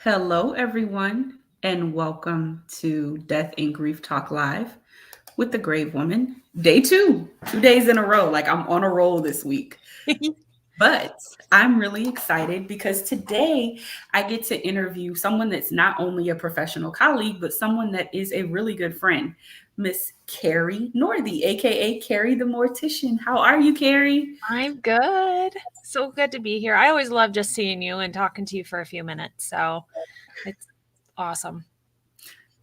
Hello, everyone, and welcome to Death and Grief Talk Live with the Grave Woman. Day 2 days in a row. Like I'm on a roll this week. But I'm really excited because today I get to interview someone that's not only a professional colleague, but someone that is a really good friend, Miss Kari Northey, aka Kari the Mortician. How are you, Kari? I'm good. So good to be here. I always love just seeing you and talking to you for a few minutes. So it's awesome.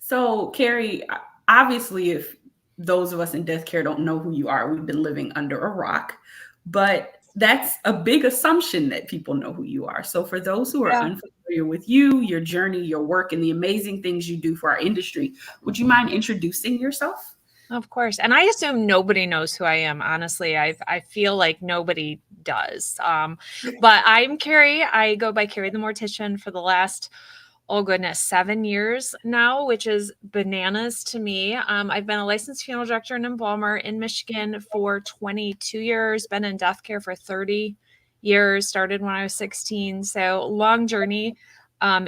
So, Kari, obviously, if those of us in death care don't know who you are, we've been living under a rock. But that's a big assumption that people know who you are. So, for those who are Yeah, unfamiliar with you, your journey, your work, and the amazing things you do for our industry, would you mind introducing yourself? of course. And I assume nobody knows who I am. Honestly, I feel like nobody does. But I'm Kari. I go by Kari the Mortician for the last, oh goodness, 7 years now, which is bananas to me. I've been a licensed funeral director and embalmer in Michigan for 22 years, been in death care for 30 years, started when I was 16. So long journey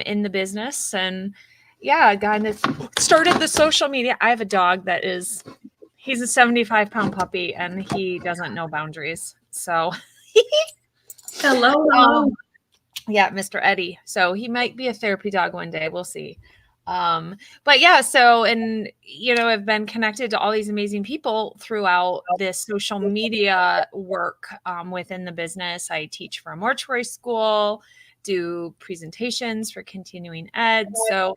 in the business. And yeah, kind of started the social media. I have a dog that he's a 75-pound puppy and he doesn't know boundaries. So, Hello, hello. um, yeah, Mr. Eddie. So he might be a therapy dog one day. We'll see. But yeah, and I've been connected to all these amazing people throughout this social media work within the business. I teach for a mortuary school, do presentations for continuing ed. So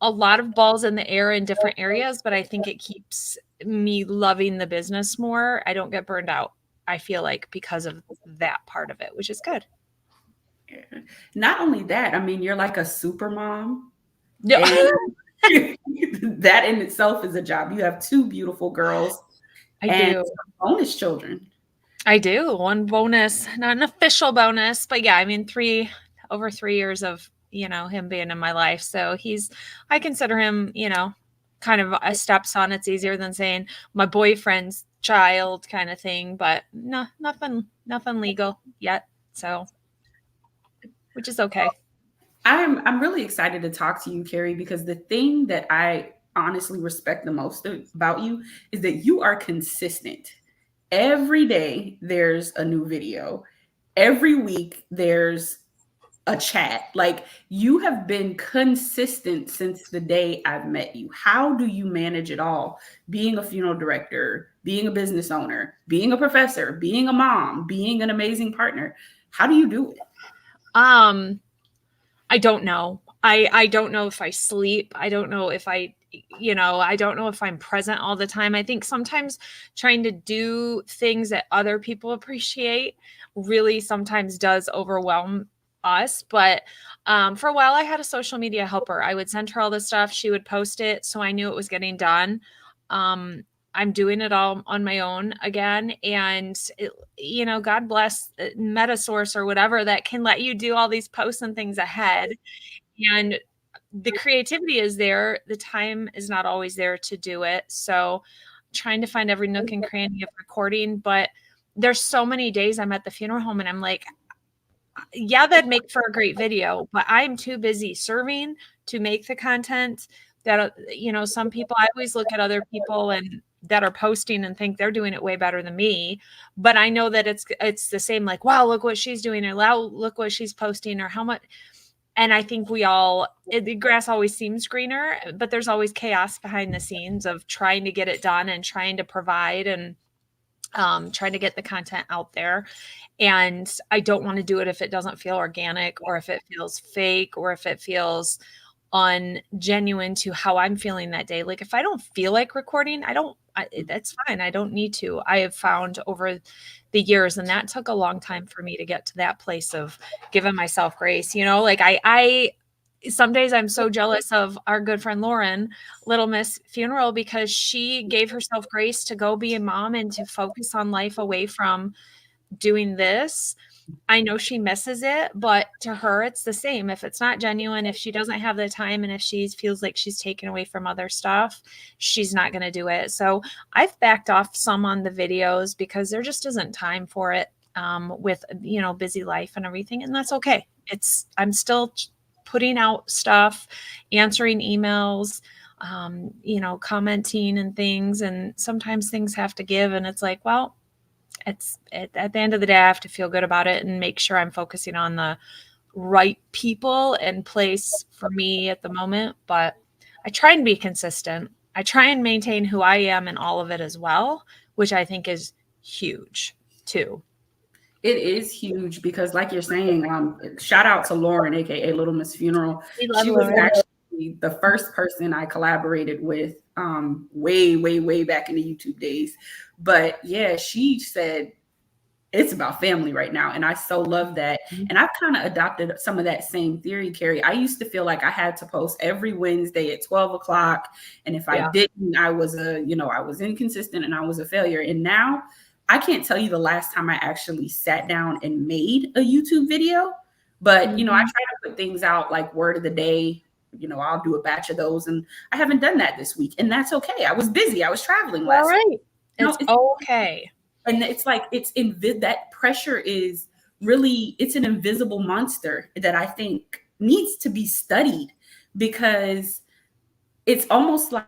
a lot of balls in the air in different areas, but I think it keeps me loving the business more. I don't get burned out, I feel like, because of that part of it, which is good. Not only that, I mean, you're like a super mom, Yeah. and that in itself is a job. You have two beautiful girls I and do. some bonus children. I do. One bonus, not an official bonus, but yeah, I mean, over 3 years of, him being in my life. So I consider him, kind of a stepson. It's easier than saying my boyfriend's child kind of thing, but no, nothing legal yet. So, which is okay. I'm really excited to talk to you, Carrie, because the thing that I honestly respect the most about you is that you are consistent. Every day there's a new video. Every week there's a chat. Like you have been consistent since the day I've met you. How do you manage it all? Being a funeral director, being a business owner, being a professor, being a mom, being an amazing partner. How do you do it? Um, I don't know. I don't know if I sleep. I don't know if I don't know if I'm present all the time. I think sometimes trying to do things that other people appreciate really sometimes does overwhelm us. But for a while, I had a social media helper. I would send her all this stuff. She would post it. So I knew it was getting done. Um, I'm doing it all on my own again. And, God bless Metasource or whatever that can let you do all these posts and things ahead. And the creativity is there. The time is not always there to do it. So trying to find every nook and cranny of recording. But there's so many days I'm at the funeral home and I'm like, yeah, that'd make for a great video, but I'm too busy serving to make the content that, some people, I always look at other people and that are posting and think they're doing it way better than me. But I know that it's the same, like, wow, look what she's doing, or wow, look what she's posting, or how much. And I think the grass always seems greener, but there's always chaos behind the scenes of trying to get it done and trying to provide and trying to get the content out there. And I don't want to do it if it doesn't feel organic or if it feels fake or if it feels ungenuine to how I'm feeling that day. Like if I don't feel like recording, that's fine. I don't need to. I have found over the years, and that took a long time for me to get to that place of giving myself grace, like I some days I'm so jealous of our good friend Lauren, Little Miss Funeral, because she gave herself grace to go be a mom and to focus on life away from doing this. I know she misses it, but to her, it's the same. If it's not genuine, if she doesn't have the time, and if she feels like she's taken away from other stuff, she's not going to do it. So I've backed off some on the videos because there just isn't time for it with, busy life and everything. And that's okay. I'm still putting out stuff, answering emails, commenting and things. And sometimes things have to give. And it's like, well, it's at the end of the day, I have to feel good about it and make sure I'm focusing on the right people and place for me at the moment. But I try and be consistent. I try and maintain who I am in all of it as well, which I think is huge too. It is huge because, like you're saying, shout out to Lauren, aka Little Miss Funeral. We love She was Lauren. actually the first person I collaborated with way, way, way back in the YouTube days. But yeah, she said it's about family right now. And I so love that. And I've kind of adopted some of that same theory, Kari. I used to feel like I had to post every Wednesday at 12 o'clock. And if I didn't, I was I was inconsistent and I was a failure. And now I can't tell you the last time I actually sat down and made a YouTube video. But, I try to put things out like word of the day. I'll do a batch of those. And I haven't done that this week. And that's okay. I was busy. I was traveling last week. It's okay. And it's like, that pressure is really, it's an invisible monster that I think needs to be studied, because it's almost like,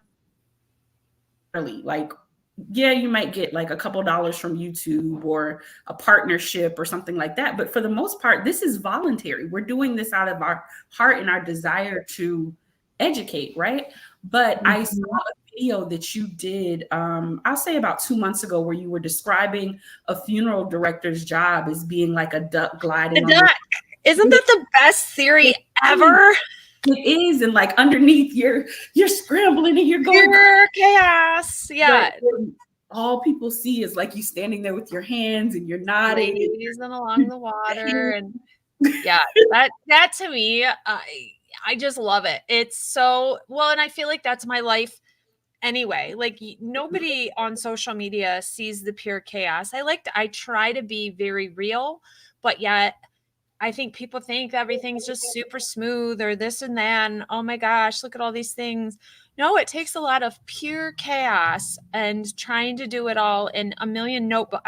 yeah, you might get like a couple dollars from YouTube or a partnership or something like that. But for the most part, this is voluntary. We're doing this out of our heart and our desire to educate, right? But I saw a video that you did, I'll say about 2 months ago, where you were describing a funeral director's job as being like a duck gliding. Isn't that the best theory ever? It is. And like underneath you're scrambling and you're going pure chaos. Yeah. All people see is like you standing there with your hands and you're nodding. Gazing along the water. And yeah, that to me, I just love it. It's so well. And I feel like that's my life anyway. Like nobody on social media sees the pure chaos. I try to be very real, but yet I think people think everything's just super smooth or this and that. And oh my gosh, look at all these things. No, it takes a lot of pure chaos and trying to do it all in a million notebooks.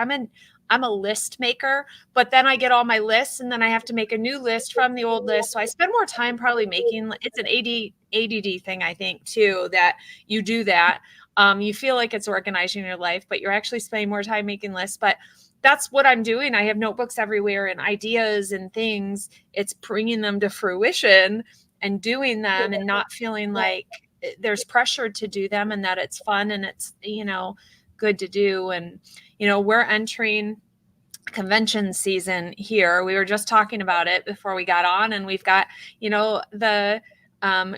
I'm a list maker, but then I get all my lists and then I have to make a new list from the old list. So I spend more time probably it's an ADD thing, I think, too, that you do that. You feel like it's organizing your life, but you're actually spending more time making lists. But that's what I'm doing. I have notebooks everywhere and ideas and things. It's bringing them to fruition and doing them and not feeling like there's pressure to do them and that it's fun and it's, good to do. And, we're entering convention season here. We were just talking about it before we got on, and we've got, the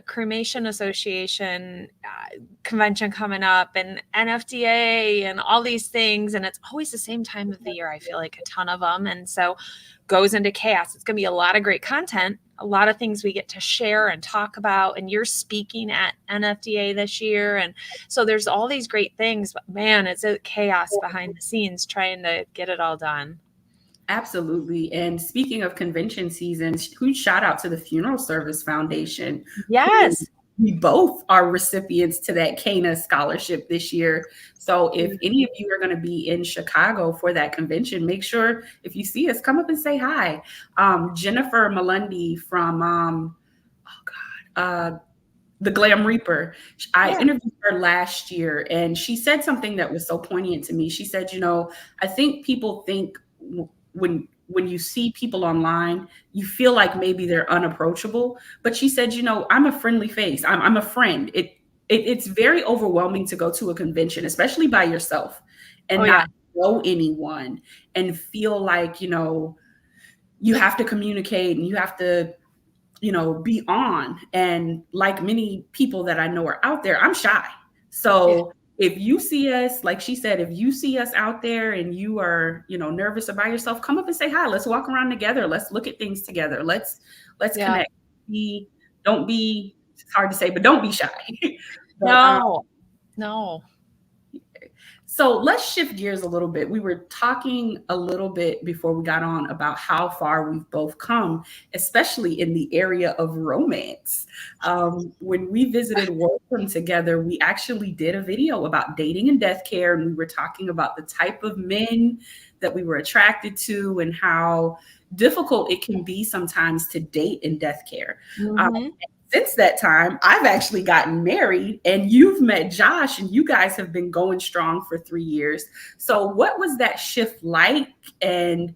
Cremation Association convention coming up and NFDA and all these things. And it's always the same time of the year. I feel like a ton of them. And so goes into chaos. It's going to be a lot of great content, a lot of things we get to share and talk about. And you're speaking at NFDA this year. And so there's all these great things, but man, it's a chaos behind the scenes trying to get it all done. Absolutely. And speaking of convention seasons, huge shout out to the Funeral Service Foundation. Yes. We both are recipients to that Cana scholarship this year. So if any of you are going to be in Chicago for that convention, make sure if you see us, come up and say hi. Jennifer Malundi from, the Glam Reaper. I interviewed her last year and she said something that was so poignant to me. She said, I think people think when you see people online, you feel like maybe they're unapproachable. But she said, I'm a friendly face. I'm a friend. It's very overwhelming to go to a convention, especially by yourself, and not know anyone and feel like, you have to communicate and you have to, be on. And like many people that I know are out there, I'm shy. So if you see us, like she said, if you see us out there and you are, nervous or by yourself, come up and say hi. Let's walk around together. Let's look at things together. Let's connect. Don't be, it's hard to say, but don't be shy. But, no. So let's shift gears a little bit. We were talking a little bit before we got on about how far we've both come, especially in the area of romance. When we visited Wortham together, we actually did a video about dating and death care. And we were talking about the type of men that we were attracted to and how, difficult it can be sometimes to date in death care. Mm-hmm. Since that time, I've actually gotten married, and you've met Josh, and you guys have been going strong for 3 years. So, what was that shift like? And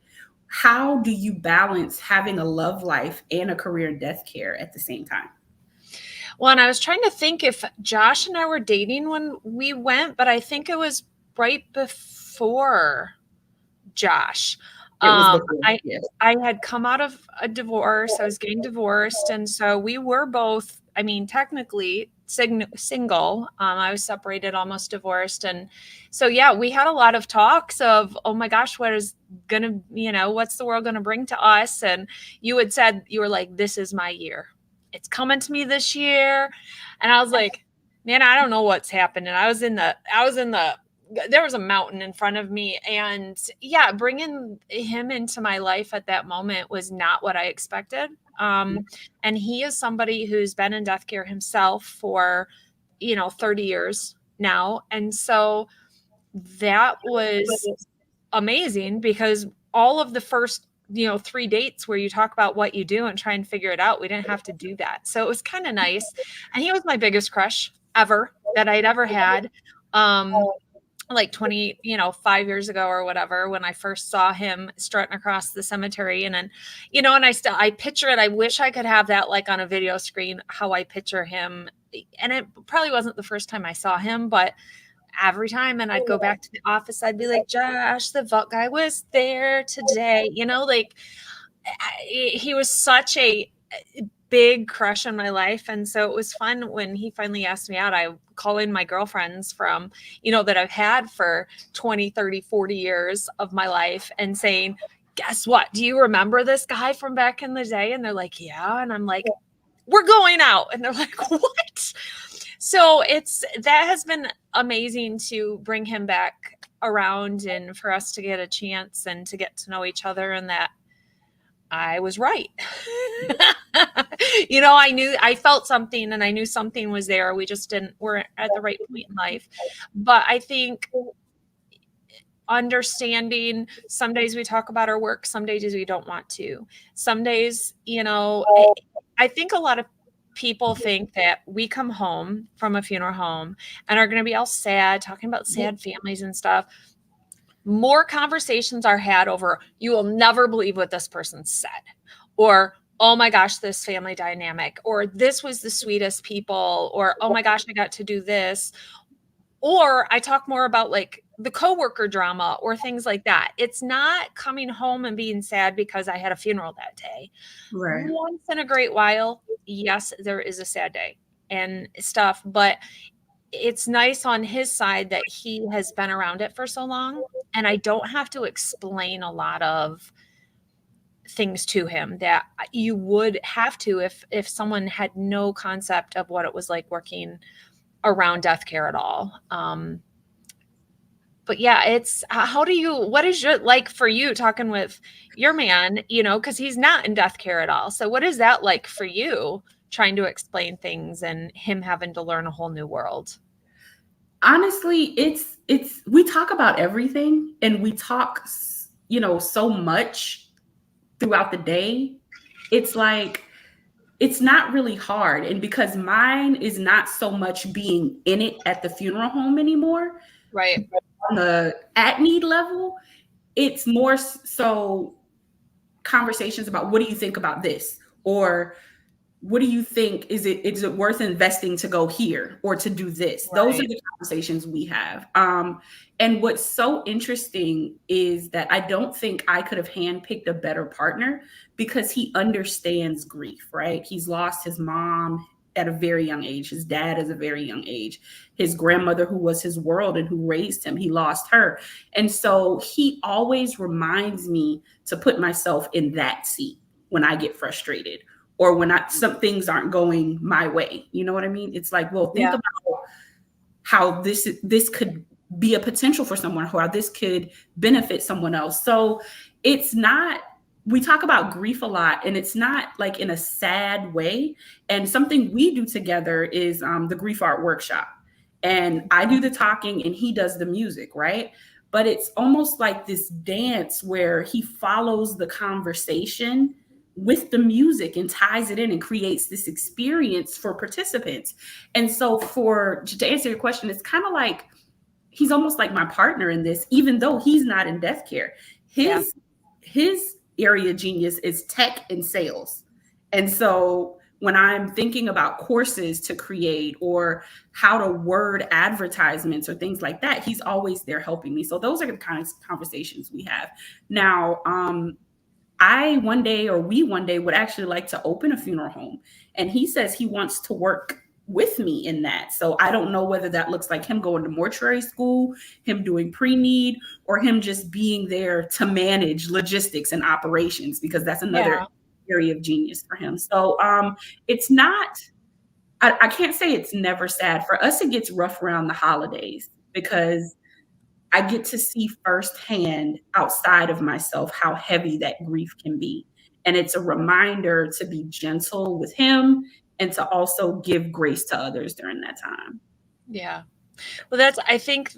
how do you balance having a love life and a career in death care at the same time? Well, and I was trying to think if Josh and I were dating when we went, but I think it was right before Josh. It was before, I yes. I had come out of a divorce. I was getting divorced, and so we were both. I mean, technically single. I was separated, almost divorced, and so yeah, we had a lot of talks of, oh my gosh, what is gonna, what's the world gonna bring to us? And you had said you were like, this is my year. It's coming to me this year, and I was like, man, I don't know what's happening. I was in the there was a mountain in front of me, and yeah, bringing him into my life at that moment was not what I expected. And he is somebody who's been in death care himself for 30 years now, and so that was amazing because all of the first 3 dates where you talk about what you do and try and figure it out, we didn't have to do that, so it was kind of nice. And he was my biggest crush ever that I'd ever had. Like 5 years ago or whatever, when I first saw him strutting across the cemetery. And then, and I picture it. I wish I could have that like on a video screen, how I picture him. And it probably wasn't the first time I saw him, but every time, and I'd go back to the office, I'd be like, Josh, the vault guy was there today. Like he was such a big crush on my life. And so it was fun when he finally asked me out. I call in my girlfriends from, that I've had for 20, 30, 40 years of my life and saying, guess what? Do you remember this guy from back in the day? And they're like, yeah. And I'm like, we're going out. And they're like, what? So that has been amazing to bring him back around and for us to get a chance and to get to know each other, and that I was right. I felt something, and I knew something was there. We just we're at the right point in life. But I think understanding, some days we talk about our work, some days we don't want to. Some days, I think a lot of people think that we come home from a funeral home and are going to be all sad, talking about sad families and stuff. More conversations are had over, you will never believe what this person said, or, oh my gosh, this family dynamic, or this was the sweetest people, or, oh my gosh, I got to do this. Or I talk more about like the coworker drama or things like that. It's not coming home and being sad because I had a funeral that day. Right. Once in a great while, yes, there is a sad day and stuff, but it's nice on his side that he has been around it for so long, and I don't have to explain a lot of things to him that you would have to if someone had no concept of what it was like working around death care at all. But yeah, it's what is your, like for you talking with your man, because he's not in death care at all. So what is that like for you, trying to explain things and him having to learn a whole new world? Honestly, we talk about everything, and we talk, so much throughout the day. It's like, it's not really hard. And because mine is not so much being in it at the funeral home anymore, Right. on the at need level, it's more so conversations about, what do you think about this? Or what do you think, is it worth investing to go here or to do this? Right. Those are the conversations we have. And what's so interesting is that I don't think I could have handpicked a better partner, because he understands grief, right? He's lost his mom at a very young age, his dad at a very young age, his grandmother, who was his world and who raised him, he lost her. And so he always reminds me to put myself in that seat when I get frustrated, or when some things aren't going my way. You know what I mean? It's like, well, think about how this could be a potential for someone, how this could benefit someone else. So it's not, we talk about grief a lot, and it's not like in a sad way. And something we do together is the grief art workshop. And I do the talking and he does the music, right? but it's almost like this dance where he follows the conversation with the music and ties it in and creates this experience for participants. And so, for to answer your question, it's kind of like he's almost like my partner in this, even though he's not in death care. Yeah. His area genius is tech and sales. And so when I'm thinking about courses to create or how to word advertisements or things like that, he's always there helping me. So those are the kinds of conversations we have. Now, I one day, or we one day, would actually like to open a funeral home. And he says he wants to work with me in that. So I don't know whether that looks like him going to mortuary school, him doing pre-need, or him just being there to manage logistics and operations, because that's another Yeah. area of genius for him. So it's not, I can't say it's never sad. For us, it gets rough around the holidays because I get to see firsthand outside of myself how heavy that grief can be. And it's a reminder to be gentle with him and to also give grace to others during that time. Yeah. Well, that's, I think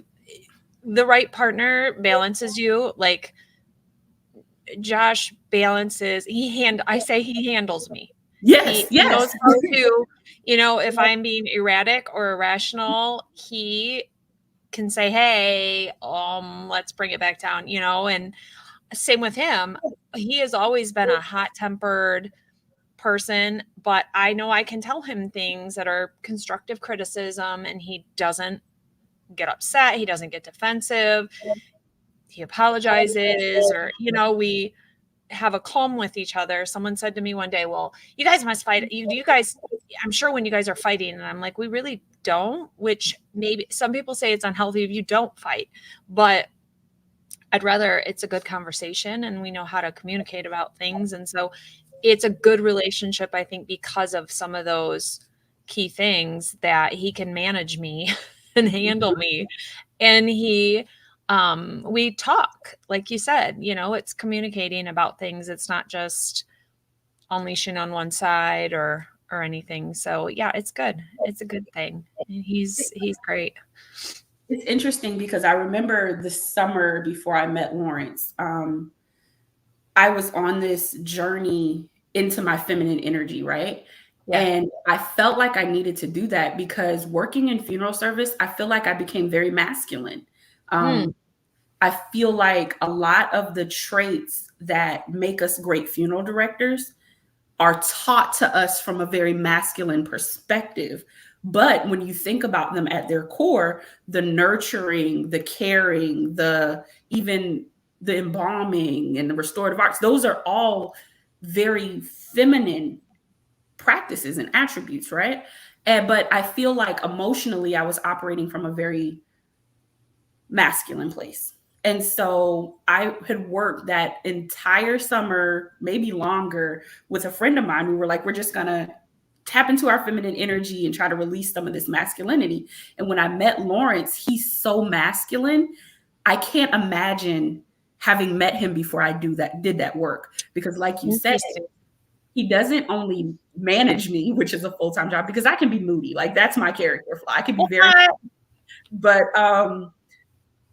the right partner balances you. Like Josh balances, I say he handles me. Yes, He knows yes. how to, if I'm being erratic or irrational, he can say, hey, let's bring it back down, and same with him. He has always been a hot-tempered person, but I know I can tell him things that are constructive criticism, and he doesn't get upset. He doesn't get defensive. He apologizes, or, we have a calm with each other. Someone said to me one day, well, you guys must fight. You guys, I'm sure when you guys are fighting, and I'm like, we really don't, which maybe some people say it's unhealthy if you don't fight, but I'd rather it's a good conversation and we know how to communicate about things. And so it's a good relationship, I think, because of some of those key things that he can manage me and handle me. And we talk, like you said, it's communicating about things. It's not just unleashing on one side or anything. So yeah, it's good. It's a good thing. He's great. It's interesting because I remember the summer before I met Lawrence, I was on this journey into my feminine energy, right? Yeah. And I felt like I needed to do that because working in funeral service, I feel like I became very masculine. Hmm. I feel like a lot of the traits that make us great funeral directors are taught to us from a very masculine perspective. But when you think about them at their core, the nurturing, the caring, the even the embalming and the restorative arts, those are all very feminine practices and attributes, right? But I feel like emotionally, I was operating from a very masculine place. And so I had worked that entire summer, maybe longer, with a friend of mine. We were like, we're just going to tap into our feminine energy and try to release some of this masculinity. And when I met Lawrence, he's so masculine. I can't imagine having met him before I did that work. Because like you said, Interesting. he doesn't only manage me, which is a full-time job, because I can be moody. Like that's my character flaw. I can be very, but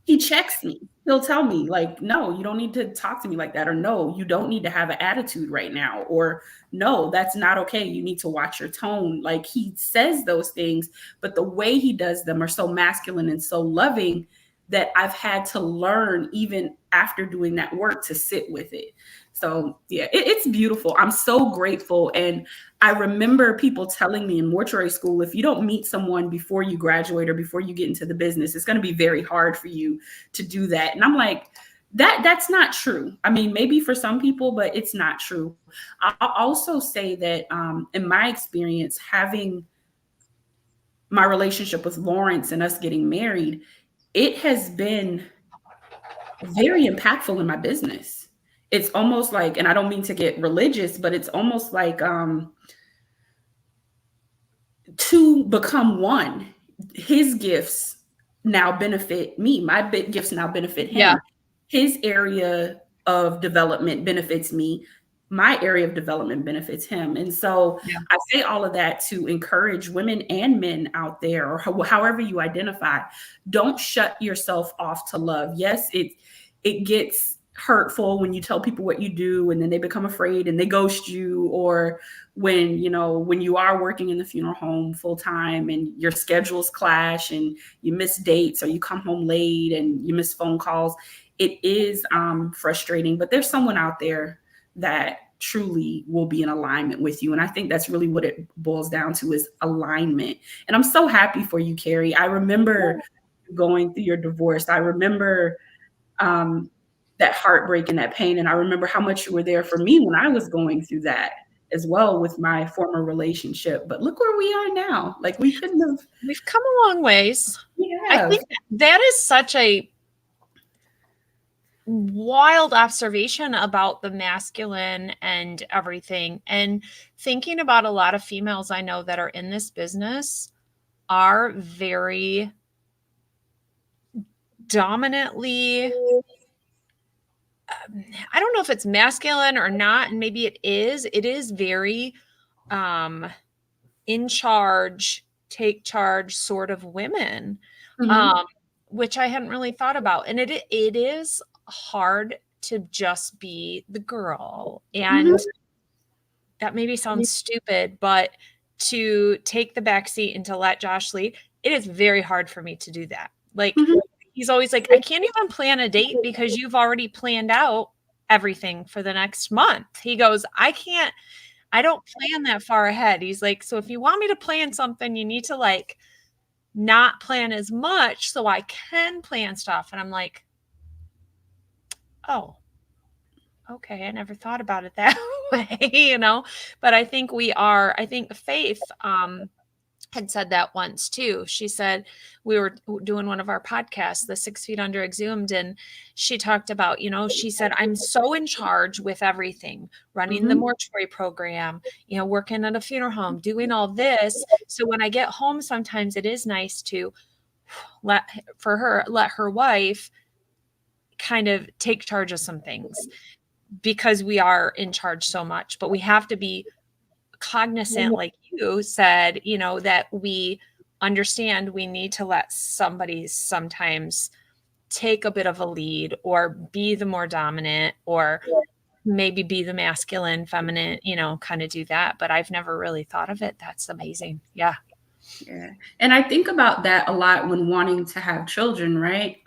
he checks me. He'll tell me, like, no, you don't need to talk to me like that. Or no, you don't need to have an attitude right now. Or no, that's not okay. You need to watch your tone. Like he says those things, but the way he does them are so masculine and so loving that I've had to learn, even after doing that work, to sit with it. So yeah, it's beautiful. I'm so grateful. And I remember people telling me in mortuary school, if you don't meet someone before you graduate or before you get into the business, it's going to be very hard for you to do that. And I'm like, that's not true. I mean, maybe for some people, but it's not true. I'll also say that in my experience, having my relationship with Lawrence and us getting married, it has been very impactful in my business. It's almost like, and I don't mean to get religious, but it's almost like to become one. His gifts now benefit me. My gifts now benefit Yeah. him. His area of development benefits me. my area of development benefits him. And so Yeah. I say all of that to encourage women and men out there, or however you identify, don't shut yourself off to love. Yes, it gets hurtful when you tell people what you do and then they become afraid and they ghost you, or when, when you are working in the funeral home full time and your schedules clash and you miss dates or you come home late and you miss phone calls. It is frustrating, but there's someone out there that truly will be in alignment with you. And I think that's really what it boils down to, is alignment. And I'm so happy for you, Kari. I remember going through your divorce. I remember that heartbreak and that pain. And I remember how much you were there for me when I was going through that as well with my former relationship. But look where we are now. Like, we couldn't have. We've come a long ways. We I have. think that is such a wild observation about the masculine and everything. And thinking about a lot of females I know that are in this business are very dominantly, I don't know if it's masculine or not, and maybe it is very in charge, take charge sort of women, Mhm. which I hadn't really thought about. And it is hard to just be the girl. Mhm. And that maybe sounds stupid, but to take the back seat and to let Josh lead, it is very hard for me to do that. Like, Mhm. he's always like, I can't even plan a date because you've already planned out everything for the next month. He goes, I don't plan that far ahead. He's like, so if you want me to plan something, you need to like not plan as much so I can plan stuff. And I'm like, oh, okay. I never thought about it that way, but I think Faith, had said that once too. She said, we were doing one of our podcasts, the 6 Feet Under Exhumed, and she talked about, she said, I'm so in charge with everything, running the Mhm. mortuary program, working at a funeral home, doing all this. So when I get home, sometimes it is nice to let her wife kind of take charge of some things, because we are in charge so much, but we have to be cognizant, like you said, that we understand we need to let somebody sometimes take a bit of a lead or be the more dominant, or maybe be the masculine, feminine, kind of do that. But I've never really thought of it. That's amazing. Yeah. Yeah. And I think about that a lot when wanting to have children, right?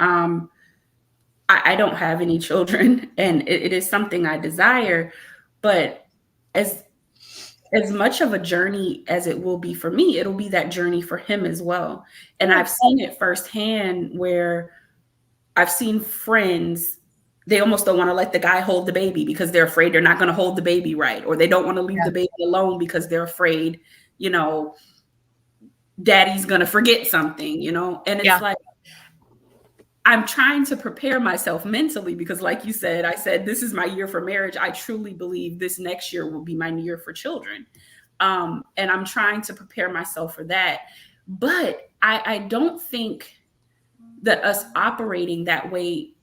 I don't have any children, and it is something I desire, but as much of a journey as it will be for me, it'll be that journey for him as well. And Yeah. I've seen it firsthand, where I've seen friends, they almost don't want to let the guy hold the baby because they're afraid they're not going to hold the baby right, or they don't want to leave Yeah. the baby alone because they're afraid, you know, daddy's going to forget something, and it's Yeah. like, I'm trying to prepare myself mentally because, like you said, I said, this is my year for marriage. I truly believe this next year will be my year for children. And I'm trying to prepare myself for that. But I don't think that us operating that way,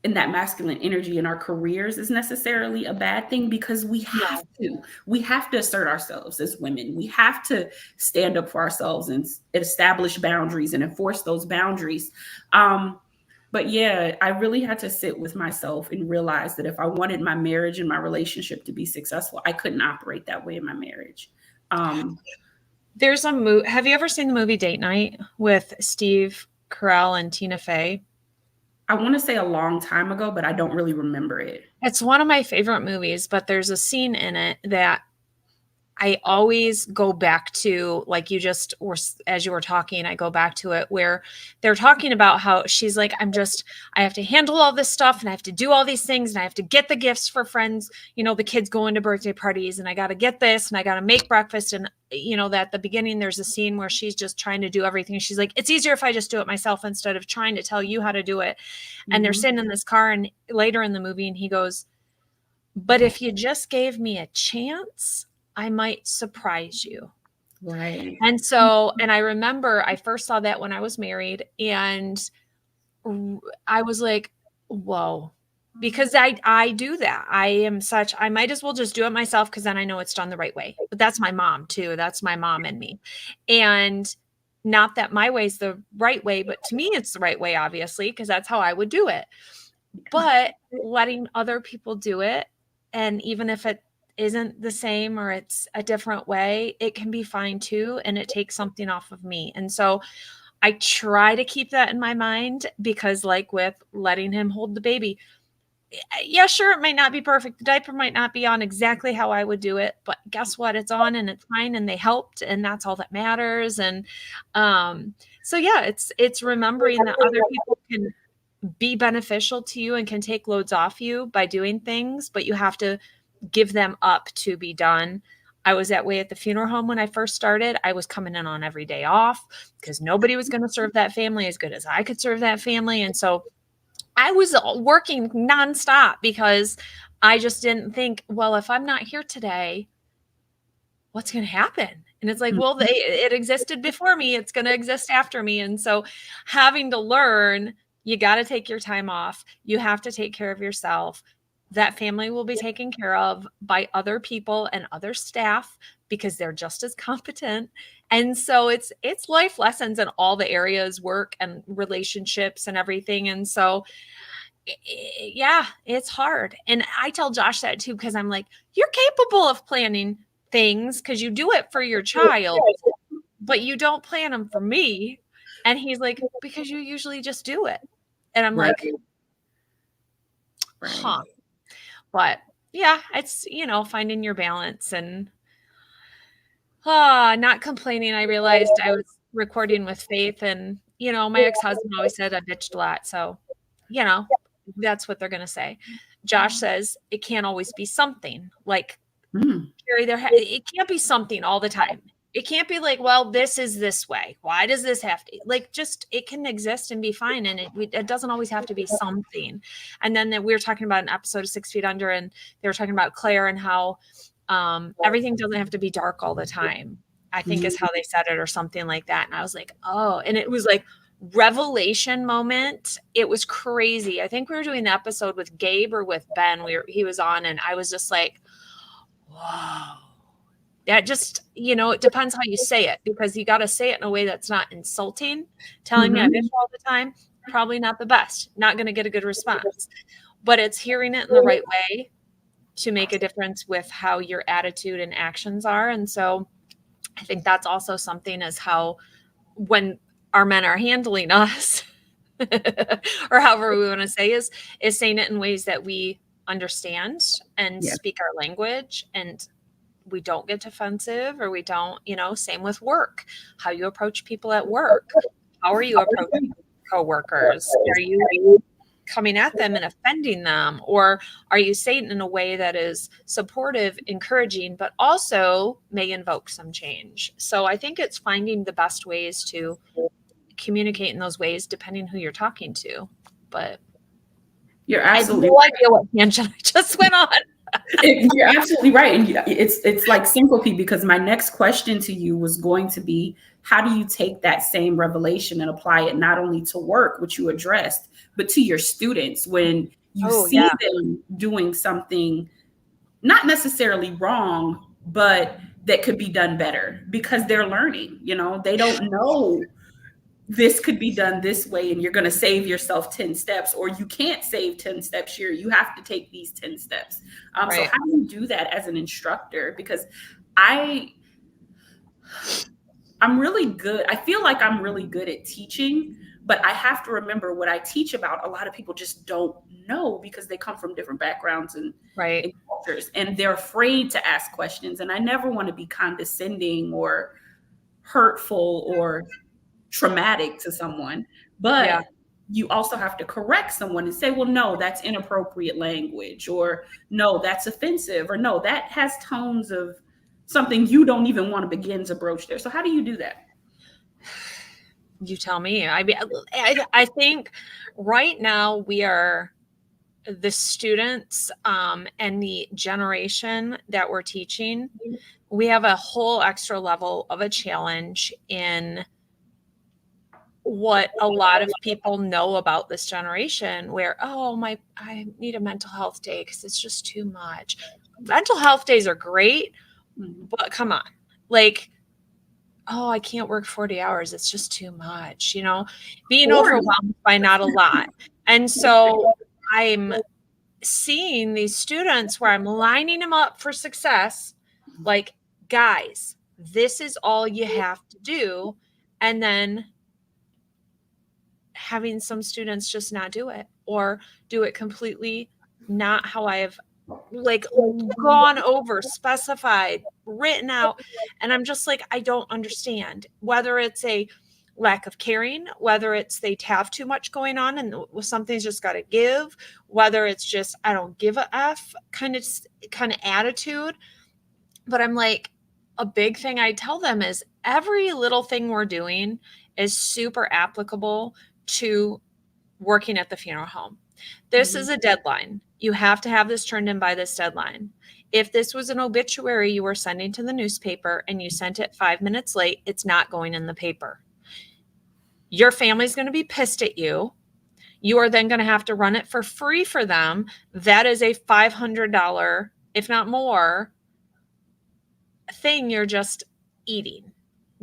in that masculine energy in our careers, is necessarily a bad thing, because No. we have to assert ourselves as women. We have to stand up for ourselves and establish boundaries and enforce those boundaries. But yeah, I really had to sit with myself and realize that if I wanted my marriage and my relationship to be successful, I couldn't operate that way in my marriage. There's a movie. Have you ever seen the movie Date Night with Steve Carell and Tina Fey? I want to say a long time ago, but I don't really remember it. It's one of my favorite movies, but there's a scene in it that I always go back to, like you just, or as you were talking, I go back to it, where they're talking about how she's like, I have to handle all this stuff and I have to do all these things and I have to get the gifts for friends, the kids going to birthday parties, and I got to get this and I got to make breakfast. And, that at the beginning, there's a scene where she's just trying to do everything. She's like, it's easier if I just do it myself instead of trying to tell you how to do it. And they're Mhm. sitting in this car, and later in the movie, and he goes, but if you just gave me a chance, I might surprise you. Right. And so, and I remember I first saw that when I was married, and I was like, whoa, because I do that. I might as well just do it myself because then I know it's done the right way. But that's my mom too. That's my mom and me. And not that my way is the right way, but to me it's the right way, obviously, because that's how I would do it. But letting other people do it, and even if it isn't the same or it's a different way, it can be fine too. And it takes something off of me. And so I try to keep that in my mind because, like with letting him hold the baby, yeah, sure, it might not be perfect. The diaper might not be on exactly how I would do it, but guess what? It's on and it's fine and they helped and that's all that matters. And so yeah, it's remembering that other people can be beneficial to you and can take loads off you by doing things, but you have to give them up to be done. I was that way at the funeral home when I first started. I was coming in on every day off because nobody was going to serve that family as good as I could serve that family. And so I was working nonstop because I just didn't think, well, if I'm not here today, what's going to happen? And it's like, well, it existed before me. It's going to exist after me. And so having to learn, you got to take your time off. You have to take care of yourself. That family will be taken care of by other people and other staff because they're just as competent. And so it's life lessons in all the areas, work and relationships and everything. And so yeah, it's hard. And I tell Josh that too, because I'm like, you're capable of planning things because you do it for your child, but you don't plan them for me. And he's like, because you usually just do it. And I'm Right. like, huh. But yeah, it's, finding your balance and not complaining. I realized I was recording with Faith and, my ex-husband always said I bitched a lot. So, that's what they're going to say. Josh says it can't always be something like Kari, it can't be something all the time. It can't be like, well, this is this way. Why does this have to, like, just, it can exist and be fine. And it doesn't always have to be something. And then we were talking about an episode of 6 Feet Under, and they were talking about Claire and how everything doesn't have to be dark all the time, I think is how they said it or something like that. And I was like, oh, and it was like revelation moment. It was crazy. I think we were doing the episode with Gabe or with Ben. He was on, and I was just like, wow. That just, it depends how you say it, because you got to say it in a way that's not insulting. Telling me I bitch all the time, probably not the best. Not going to get a good response. But it's hearing it in the right way to make a difference with how your attitude and actions are. And so I think that's also something, is how when our men are handling us or however we want to say is saying it in ways that we understand and speak our language, and we don't get defensive, or we don't, same with work, how you approach people at work. How are you approaching coworkers? Are you coming at them and offending them? Or are you saying it in a way that is supportive, encouraging, but also may invoke some change? So I think it's finding the best ways to communicate in those ways, depending who you're talking to. But you're absolutely I have no idea what tangent I just went on. You're absolutely right. And it's like syncope, because my next question to you was going to be, how do you take that same revelation and apply it not only to work, which you addressed, but to your students when you see them doing something not necessarily wrong, but that could be done better because they're learning, they don't know this could be done this way, and you're going to save yourself 10 steps, or you can't save 10 steps here. You have to take these 10 steps. Right. So how do you do that as an instructor? Because I'm really good. I feel like I'm really good at teaching, but I have to remember what I teach about. A lot of people just don't know because they come from different backgrounds and cultures, and they're afraid to ask questions. And I never want to be condescending or hurtful or traumatic to someone, but you also have to correct someone and say, well, no, that's inappropriate language, or no, that's offensive, or no, that has tones of something you don't even want to begin to broach there. So how do you do that? You tell me. I think right now we are the students and the generation that we're teaching. We have a whole extra level of a challenge in what a lot of people know about this generation, where, oh, I need a mental health day because it's just too much. Mental health days are great, but come on, like, oh, I can't work 40 hours. It's just too much, being 40. overwhelmed by not a lot. And so I'm seeing these students where I'm lining them up for success, like, guys, this is all you have to do. And then having some students just not do it, or do it completely not how I have, like, gone over, specified, written out. And I'm just like, I don't understand, whether it's a lack of caring, whether it's they have too much going on and something's just got to give, whether it's just I don't give a f kind of attitude. But I'm like, a big thing I tell them is every little thing we're doing is super applicable to working at the funeral home. This is a deadline. You have to have this turned in by this deadline. If this was an obituary you were sending to the newspaper and you sent it 5 minutes late, it's not going in the paper. Your family's going to be pissed at you. You are then going to have to run it for free for them. That is a $500, if not more, thing you're just eating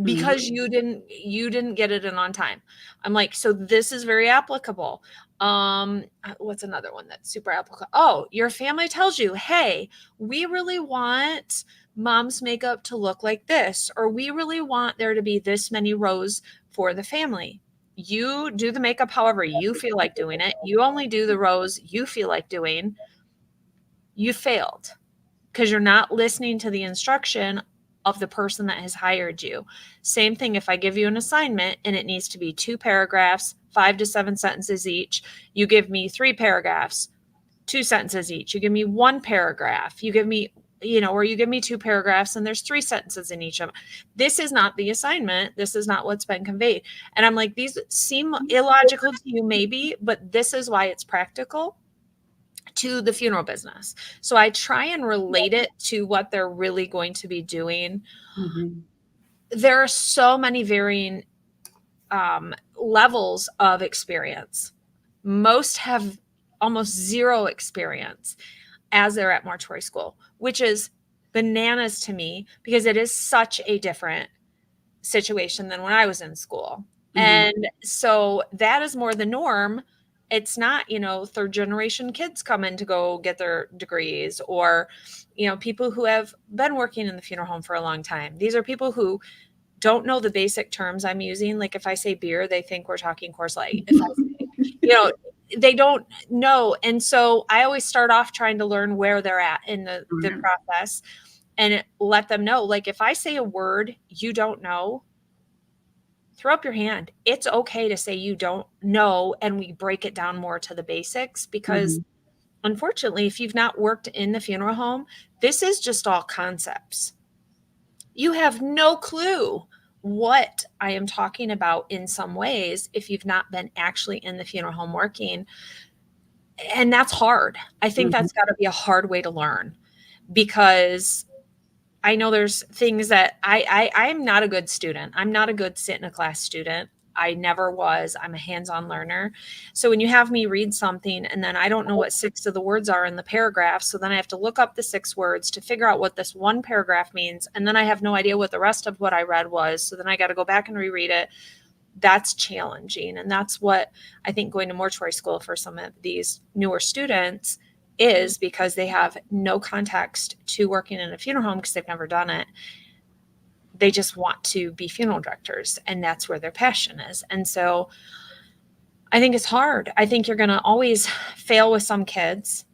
because you didn't get it in on time. I'm like, so this is very applicable. What's another one that's super applicable? Oh, your family tells you, hey, we really want mom's makeup to look like this, or we really want there to be this many rows for the family. You do the makeup however you feel like doing it. You only do the rows you feel like doing. You failed because you're not listening to the instruction of the person that has hired you. Same thing if I give you an assignment and it needs to be 2 paragraphs, 5 to 7 sentences each. You give me 3 paragraphs, 2 sentences each. You give me 1 paragraph. You give me, or you give me 2 paragraphs and there's 3 sentences in each of them. This is not the assignment. This is not what's been conveyed. And I'm like, these seem illogical to you maybe, but this is why it's practical to the funeral business. So I try and relate it to what they're really going to be doing. There are so many varying levels of experience. Most have almost zero experience as they're at mortuary school, which is bananas to me because it is such a different situation than when I was in school. And so that is more the norm. It's not, 3rd generation kids coming to go get their degrees, or, people who have been working in the funeral home for a long time. These are people who don't know the basic terms I'm using. Like if I say beer, they think we're talking Coors Light. If I say, they don't know. And so I always start off trying to learn where they're at in the process and let them know, like, if I say a word you don't know, throw up your hand. It's okay to say you don't know, and we break it down more to the basics because unfortunately, if you've not worked in the funeral home, this is just all concepts. You have no clue what I am talking about in some ways if you've not been actually in the funeral home working. And that's hard. I think that's got to be a hard way to learn, because I know there's things that I'm not a good student. I'm not a good sit in a class student. I never was. I'm a hands-on learner. So when you have me read something and then I don't know what 6 of the words are in the paragraph, so then I have to look up the 6 words to figure out what this one paragraph means, and then I have no idea what the rest of what I read was, so then I got to go back and reread it. That's challenging. And that's what I think going to mortuary school for some of these newer students is, because they have no context to working in a funeral home because they've never done it. They just want to be funeral directors, and that's where their passion is. And so I think it's hard. I think you're going to always fail with some kids.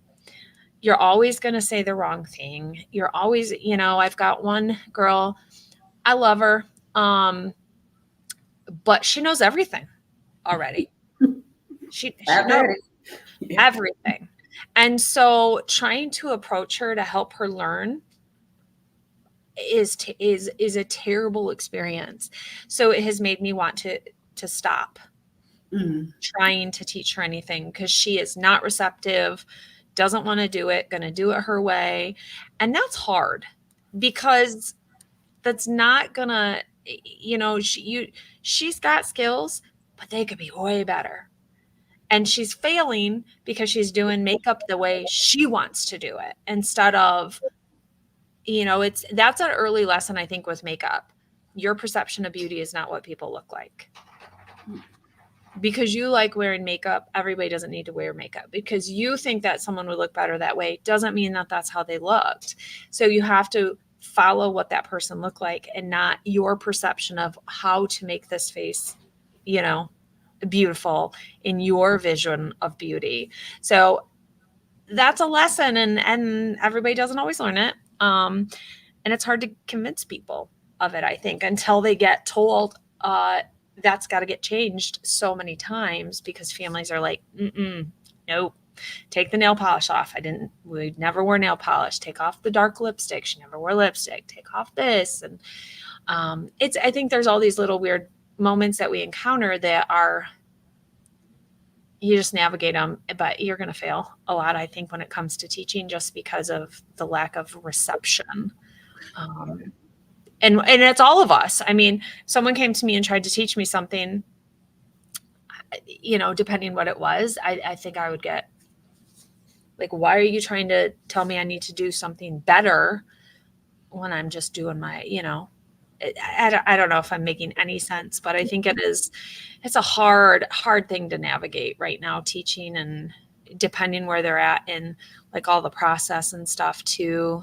You're always going to say the wrong thing. You're always, I've got one girl, I love her, but she knows everything already. She knows everything. And so trying to approach her to help her learn is a terrible experience. So it has made me want to stop trying to teach her anything, because she is not receptive, doesn't want to do it, going to do it her way. And that's hard, because that's not gonna, she's got skills, but they could be way better. And she's failing because she's doing makeup the way she wants to do it instead of, that's an early lesson, I think, with makeup. Your perception of beauty is not what people look like. Because you like wearing makeup, everybody doesn't need to wear makeup. Because you think that someone would look better that way doesn't mean that that's how they looked. So you have to follow what that person looked like and not your perception of how to make this face, beautiful in your vision of beauty. So that's a lesson, and everybody doesn't always learn it. And it's hard to convince people of it, I think, until they get told that's got to get changed so many times, because families are like, nope, take the nail polish off. We never wore nail polish. Take off the dark lipstick. She never wore lipstick. Take off this. And I think there's all these little weird moments that we encounter that you just navigate them, but you're going to fail a lot, I think, when it comes to teaching, just because of the lack of reception. And it's all of us. I mean, someone came to me and tried to teach me something, depending what it was, I think I would get like, why are you trying to tell me I need to do something better when I'm just doing my, I don't know if I'm making any sense, but I think it's a hard thing to navigate right now, teaching, and depending where they're at in like all the process and stuff too.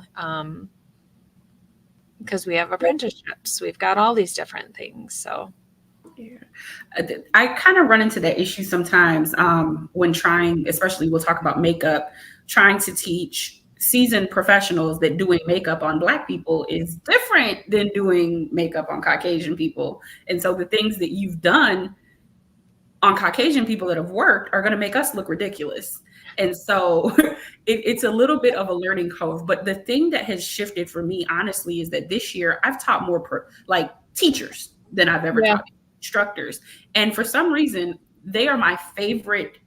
Because we have apprenticeships, we've got all these different things. So yeah. I kind of run into that issue sometimes when trying, especially we'll talk about makeup, trying to teach seasoned professionals that doing makeup on Black people is different than doing makeup on Caucasian people. And so the things that you've done on Caucasian people that have worked are going to make us look ridiculous. And so it's a little bit of a learning curve. But the thing that has shifted for me, honestly, is that this year I've taught more like teachers than I've ever taught instructors. And for some reason, they are my favorite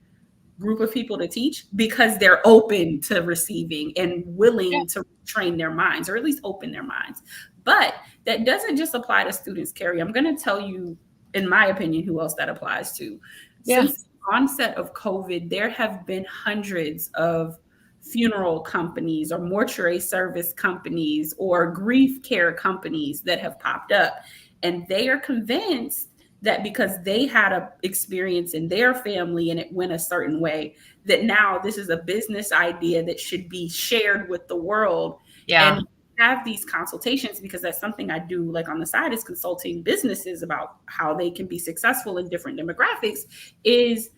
group of people to teach because they're open to receiving and willing to train their minds, or at least open their minds. But that doesn't just apply to students, Kari. I'm going to tell you, in my opinion, who else that applies to. Since the onset of COVID, there have been hundreds of funeral companies or mortuary service companies or grief care companies that have popped up. And they are convinced that because they had an experience in their family and it went a certain way, that now this is a business idea that should be shared with the world. Yeah. And have these consultations, because that's something I do like on the side, is consulting businesses about how they can be successful in different demographics. Is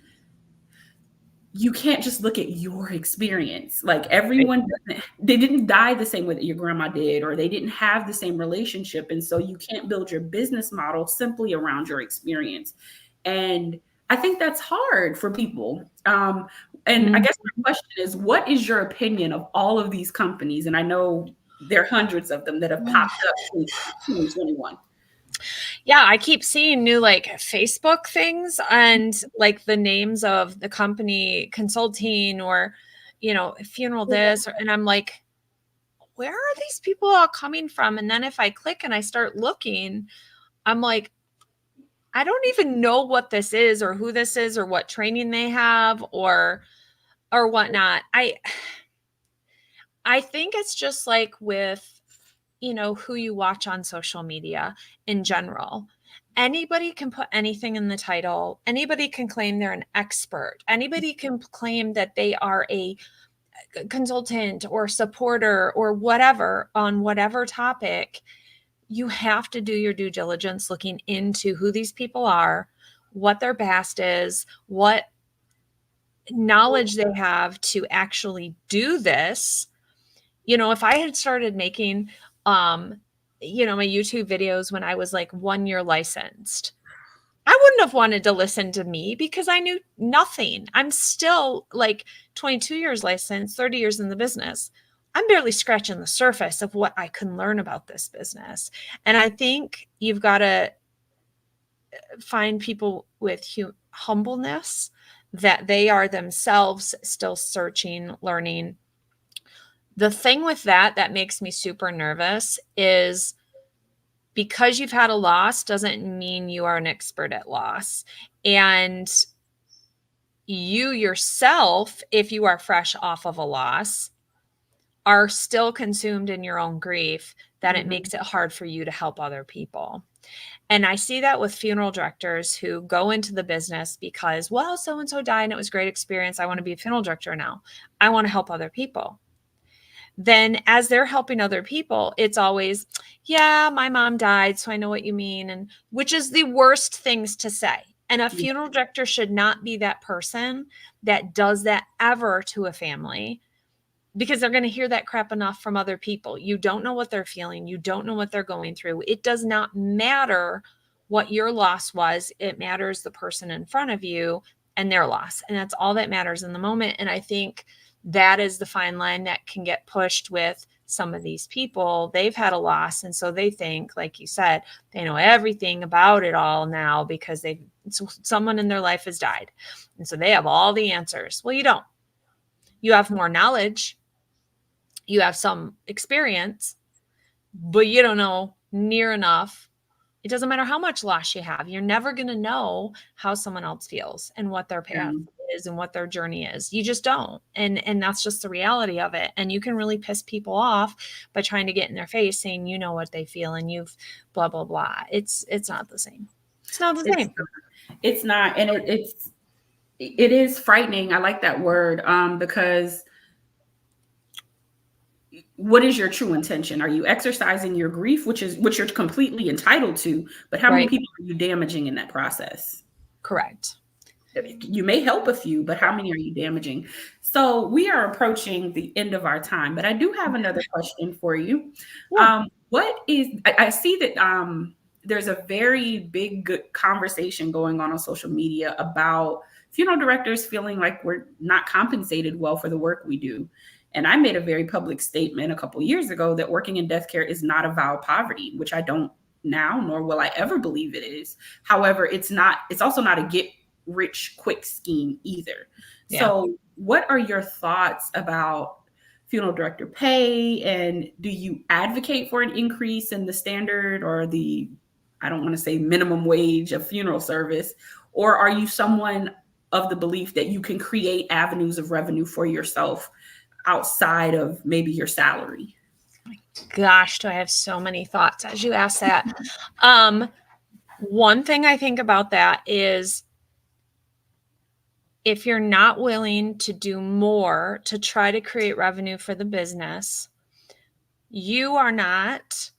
you can't just look at your experience. Like everyone, they didn't die the same way that your grandma did, or they didn't have the same relationship. And so you can't build your business model simply around your experience. And I think that's hard for people. And I guess my question is, what is your opinion of all of these companies? And I know there are hundreds of them that have popped up since 2021. Yeah, I keep seeing new like Facebook things and like the names of the company consulting or, funeral this, and I'm like, where are these people all coming from? And then if I click and I start looking, I'm like, I don't even know what this is or who this is or what training they have or whatnot. I think it's just like with, who you watch on social media in general. Anybody can put anything in the title. Anybody can claim they're an expert. Anybody can claim that they are a consultant or supporter or whatever on whatever topic. You have to do your due diligence looking into who these people are, what their past is, what knowledge they have to actually do this. If I had started making my YouTube videos when I was like 1 year licensed, I wouldn't have wanted to listen to me because I knew nothing. I'm still like 22 years licensed, 30 years in the business. I'm barely scratching the surface of what I can learn about this business. And I think you've got to find people with humbleness, that they are themselves still searching, learning. The thing with that makes me super nervous is because you've had a loss doesn't mean you are an expert at loss. And you yourself, if you are fresh off of a loss, are still consumed in your own grief, that it Mhm. makes it hard for you to help other people. And I see that with funeral directors who go into the business because, well, so and so died and it was a great experience. I want to be a funeral director now. I want to help other people. Then, as they're helping other people, it's always, yeah, my mom died, so I know what you mean. And which is the worst things to say. And a Yeah. funeral director should not be that person that does that ever to a family, because they're going to hear that crap enough from other people. You don't know what they're feeling. You don't know what they're going through. It does not matter what your loss was. It matters the person in front of you and their loss. And that's all that matters in the moment. And I think that is the fine line that can get pushed with some of these people. They've had a loss. And so they think, like you said, they know everything about it all now because someone in their life has died. And so they have all the answers. Well, you don't. You have more knowledge, you have some experience, but you don't know near enough. It doesn't matter how much loss you have. You're never going to know how someone else feels and what their path is and what their journey is. You just don't. And that's just the reality of it. And you can really piss people off by trying to get in their face saying you know what they feel and you've blah blah blah. It's not the same. It's not the It's same. it's not, and it is frightening. I like that word, because what is your true intention? Are you exercising your grief, which you're completely entitled to, but how many Right. people are you damaging in that process? Correct. You may help a few, but how many are you damaging? So we are approaching the end of our time, but I do have another question for you. Yeah. What is, I see that there's a very big good conversation going on social media about funeral directors feeling like we're not compensated well for the work we do. And I made a very public statement a couple years ago that working in death care is not a vow of poverty, which I don't now, nor will I ever believe it is. However, it's also not a get rich quick scheme either. Yeah. So, what are your thoughts about funeral director pay? And do you advocate for an increase in the standard or the, I don't want to say minimum wage of funeral service? Or are you someone of the belief that you can create avenues of revenue for yourself outside of maybe your salary? Gosh, do I have so many thoughts as you ask that. One thing I think about that is if you're not willing to do more to try to create revenue for the business, you are not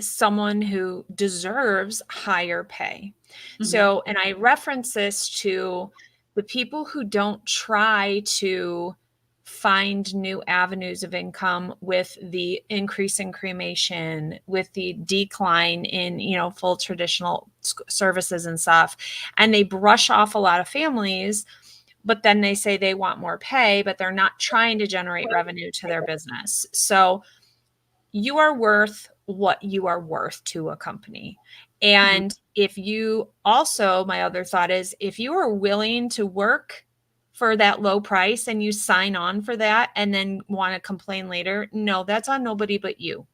someone who deserves higher pay. Mhm. So, and I reference this to the people who don't try to find new avenues of income with the increase in cremation, with the decline in, full traditional services and stuff. And they brush off a lot of families, but then they say they want more pay, but they're not trying to generate revenue to their business. So, you are worth what you are worth to a company. Mhm. And if you also, my other thought is if you are willing to work for that low price and you sign on for that and then want to complain later, no, that's on nobody but you.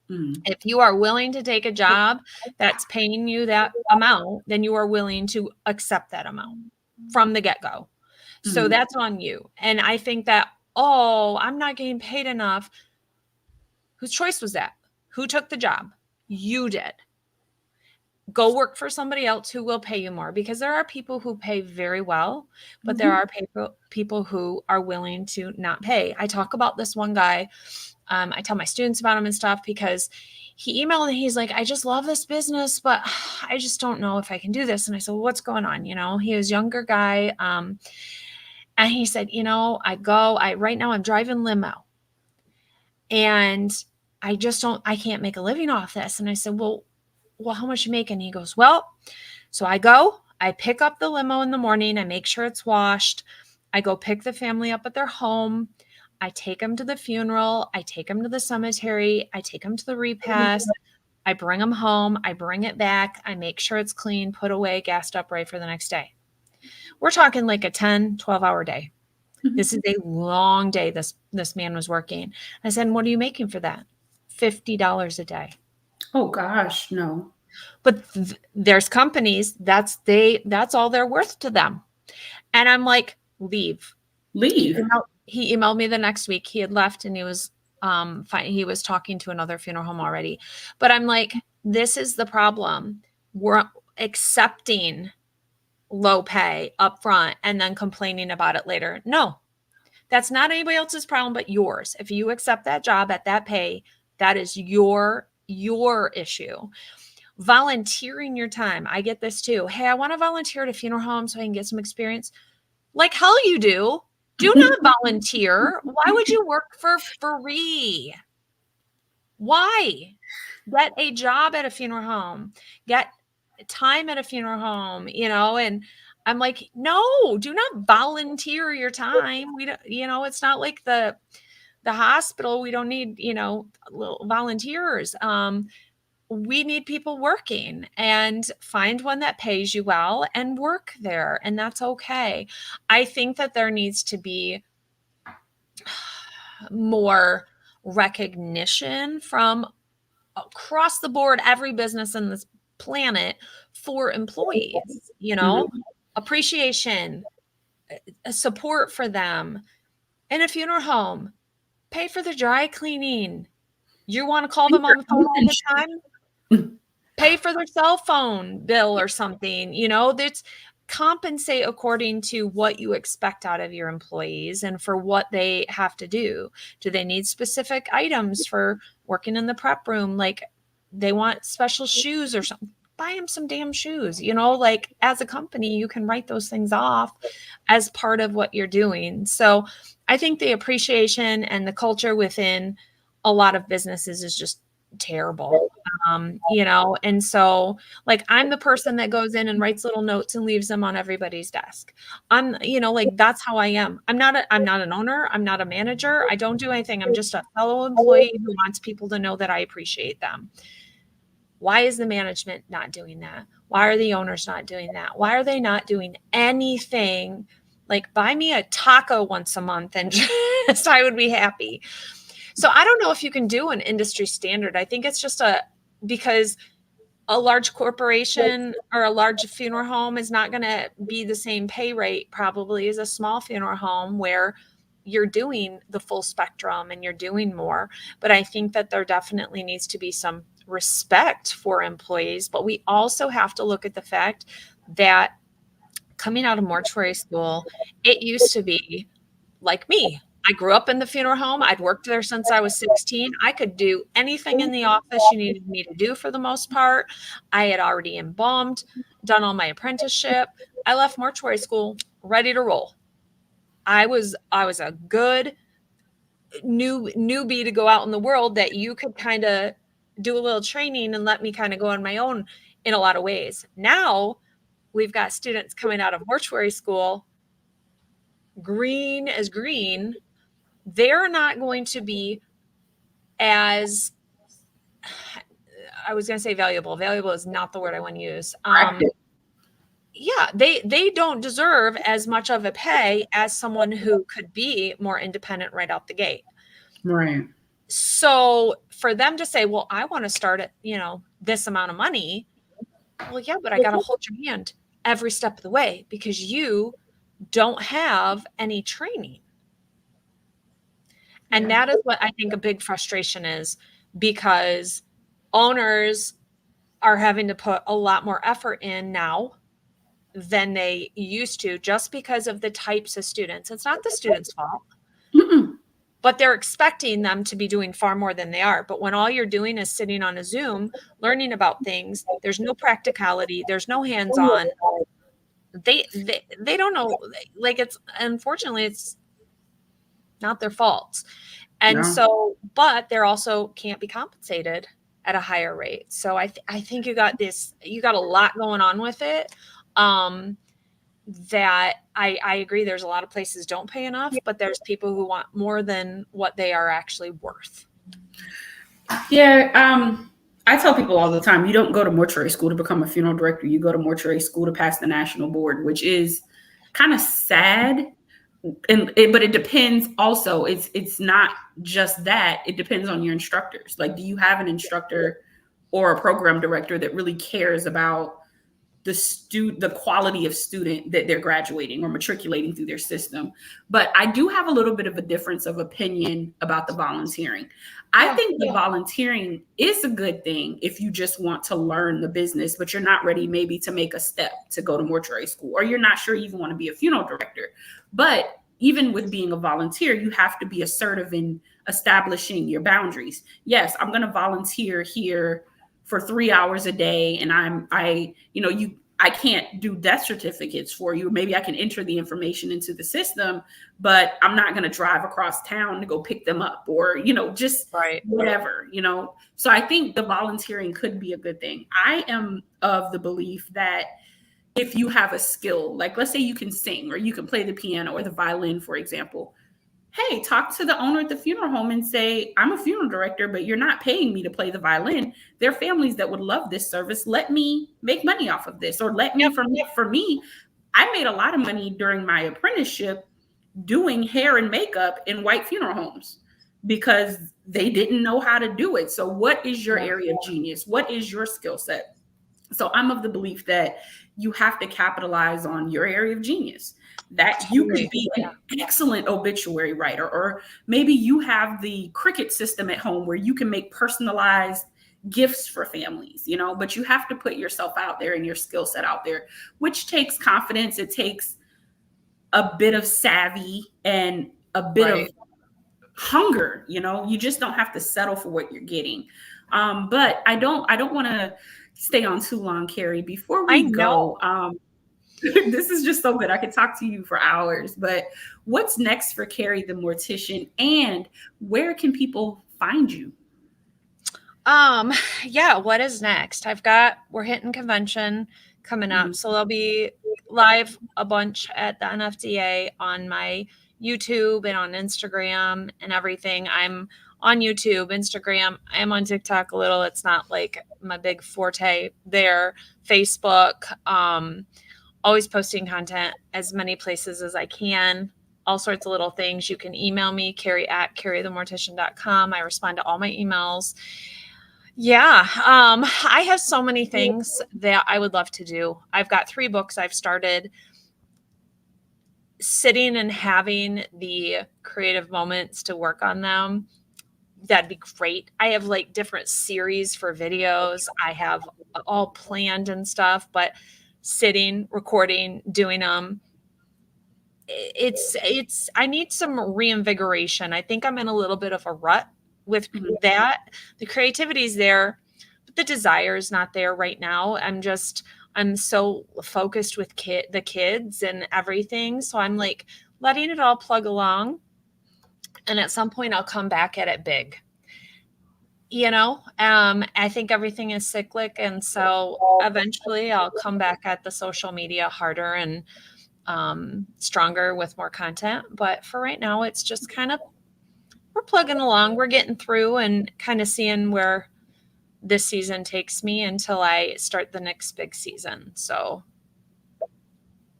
Mhm. If you are willing to take a job that's paying you that amount, then you are willing to accept that amount from the get go. So Mhm. that's on you. And I think that, oh, I'm not getting paid enough. Whose choice was that? Who took the job? You did. Go work for somebody else who will pay you more, because there are people who pay very well, but there Mhm. are people who are willing to not pay. I talk about this one guy. I tell my students about him and stuff because he emailed and he's like, I just love this business, but I just don't know if I can do this. And I said, well, what's going on? He was a younger guy. And he said, right now I'm driving limo and I can't make a living off this. And I said, well, how much you making? He goes, well, so I pick up the limo in the morning. I make sure it's washed. I go pick the family up at their home. I take them to the funeral. I take them to the cemetery. I take them to the repast. I bring them home. I bring it back. I make sure it's clean, put away, gassed up, right for the next day. We're talking like a 10, 12-hour day. This is a long day this man was working. I said, what are you making for that? $50 a day. Oh gosh, no. But there's companies that's all they're worth to them. And I'm like, leave. Leave. He emailed me the next week. He had left and he was fine. He was talking to another funeral home already. But I'm like, this is the problem. We're accepting low pay up front and then complaining about it later. No, that's not anybody else's problem but yours. If you accept that job at that pay, that is your issue. Volunteering your time. I get this too. Hey, I want to volunteer at a funeral home so I can get some experience. Like hell you do. Do not volunteer. Why would you work for free? Why? Get a job at a funeral home. Get time at a funeral home, and I'm like, no, do not volunteer your time. We don't, it's not like the hospital. We don't need, little volunteers. We need people working, and find one that pays you well and work there. And that's okay. I think that there needs to be more recognition from across the board, every business in this planet for employees, appreciation, support for them. In a funeral home, pay for the dry cleaning. You want to call them on the phone all the time? Pay for their cell phone bill or something, that's compensate according to what you expect out of your employees and for what they have to do. Do they need specific items for working in the prep room? Like they want special shoes or something, buy them some damn shoes, like as a company, you can write those things off as part of what you're doing. So I think the appreciation and the culture within a lot of businesses is just terrible. And so like I'm the person that goes in and writes little notes and leaves them on everybody's desk. I'm, like that's how I am. I'm not an owner. I'm not a manager. I don't do anything. I'm just a fellow employee who wants people to know that I appreciate them. Why is the management not doing that? Why are the owners not doing that? Why are they not doing anything? Like buy me a taco once a month and just I would be happy. So I don't know if you can do an industry standard. I think it's just because a large corporation or a large funeral home is not going to be the same pay rate probably as a small funeral home where you're doing the full spectrum and you're doing more. But I think that there definitely needs to be some respect for employees. But we also have to look at the fact that coming out of mortuary school, it used to be like me. I grew up in the funeral home. I'd worked there since I was 16. I could do anything in the office you needed me to do for the most part. I had already embalmed, done all my apprenticeship. I left mortuary school ready to roll. I was a good newbie to go out in the world that you could kind of do a little training and let me kind of go on my own in a lot of ways. Now we've got students coming out of mortuary school, green as green. They're not going to be as, I was going to say valuable. Valuable is not the word I want to use. Yeah, they don't deserve as much of a pay as someone who could be more independent right out the gate. Right. So for them to say, well, I want to start at, this amount of money. Well, yeah, but I got to hold your hand every step of the way because you don't have any training. And that is what I think a big frustration is, because owners are having to put a lot more effort in now than they used to, just because of the types of students. It's not the students' fault, but they're expecting them to be doing far more than they are. But when all you're doing is sitting on a Zoom, learning about things, there's no practicality, there's no hands-on. They don't know, like unfortunately, it's not their fault. And so, but they're also can't be compensated at a higher rate. So I think you got a lot going on with it. That I agree. There's a lot of places don't pay enough, but there's people who want more than what they are actually worth. Yeah. I tell people all the time, you don't go to mortuary school to become a funeral director. You go to mortuary school to pass the national board, which is kind of sad. But it depends also. It's not just that. It depends on your instructors. Like, do you have an instructor or a program director that really cares about the quality of student that they're graduating or matriculating through their system. But I do have a little bit of a difference of opinion about the volunteering. I think the volunteering is a good thing if you just want to learn the business, but you're not ready maybe to make a step to go to mortuary school, or you're not sure you even want to be a funeral director. But even with being a volunteer, you have to be assertive in establishing your boundaries. Yes, I'm going to volunteer here for 3 hours a day, and I can't do death certificates for you. Maybe I can enter the information into the system, but I'm not going to drive across town to go pick them up, or just whatever. So I think the volunteering could be a good thing. I am of the belief that if you have a skill, like let's say you can sing or you can play the piano or the violin, for example, hey, talk to the owner at the funeral home and say, I'm a funeral director, but you're not paying me to play the violin. There are families that would love this service. Let me make money off of this, or let me, for me, I made a lot of money during my apprenticeship doing hair and makeup in white funeral homes because they didn't know how to do it. So what is your area of genius? What is your skill set? So I'm of the belief that you have to capitalize on your area of genius, that you could be an excellent obituary writer, or maybe you have the Cricut system at home where you can make personalized gifts for families, but you have to put yourself out there and your skill set out there, which takes confidence. It takes a bit of savvy and a bit of hunger. You just don't have to settle for what you're getting. But I don't want to stay on too long, Kari. Before we go, this is just so good. I could talk to you for hours, but what's next for Kari the Mortician, and where can people find you? What is next? We're hitting convention coming up. So they'll be live a bunch at the NFDA on my YouTube and on Instagram and everything. I'm on YouTube, Instagram. I am on TikTok a little. It's not like my big forte there. Facebook, always posting content as many places as I can. All sorts of little things. You can email me, Kari at KariTheMortician.com. I respond to all my emails. I have so many things that I would love to do. I've got 3 books I've started. Sitting and having the creative moments to work on them, that'd be great. I have like different series for videos. I have all planned and stuff, but sitting, recording, doing them, I need some reinvigoration. I think I'm in a little bit of a rut with that. The creativity is there, but the desire is not there right now. I'm so focused with the kids and everything. So I'm like letting it all plug along. And at some point I'll come back at it big. I think everything is cyclic. And so eventually I'll come back at the social media harder and stronger with more content. But for right now, it's just kind of, we're plugging along. We're getting through and kind of seeing where this season takes me until I start the next big season. So,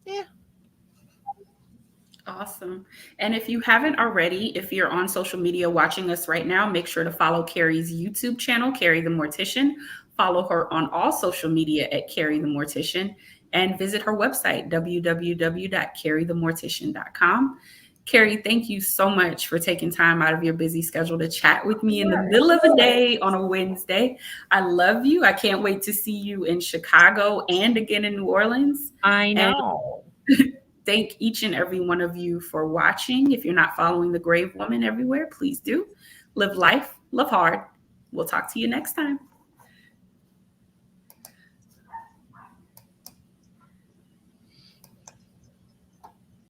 yeah. Awesome. And if you haven't already, if you're on social media watching us right now, make sure to follow Kari's YouTube channel, Kari the Mortician. Follow her on all social media at Kari the Mortician, and visit her website, www.KariTheMortician.com. Kari, thank you so much for taking time out of your busy schedule to chat with me in the middle of the day on a Wednesday. I love you. I can't wait to see you in Chicago and again in New Orleans. I know. And thank each and every one of you for watching. If you're not following The Grave Woman everywhere, please do. Live life, love hard. We'll talk to you next time.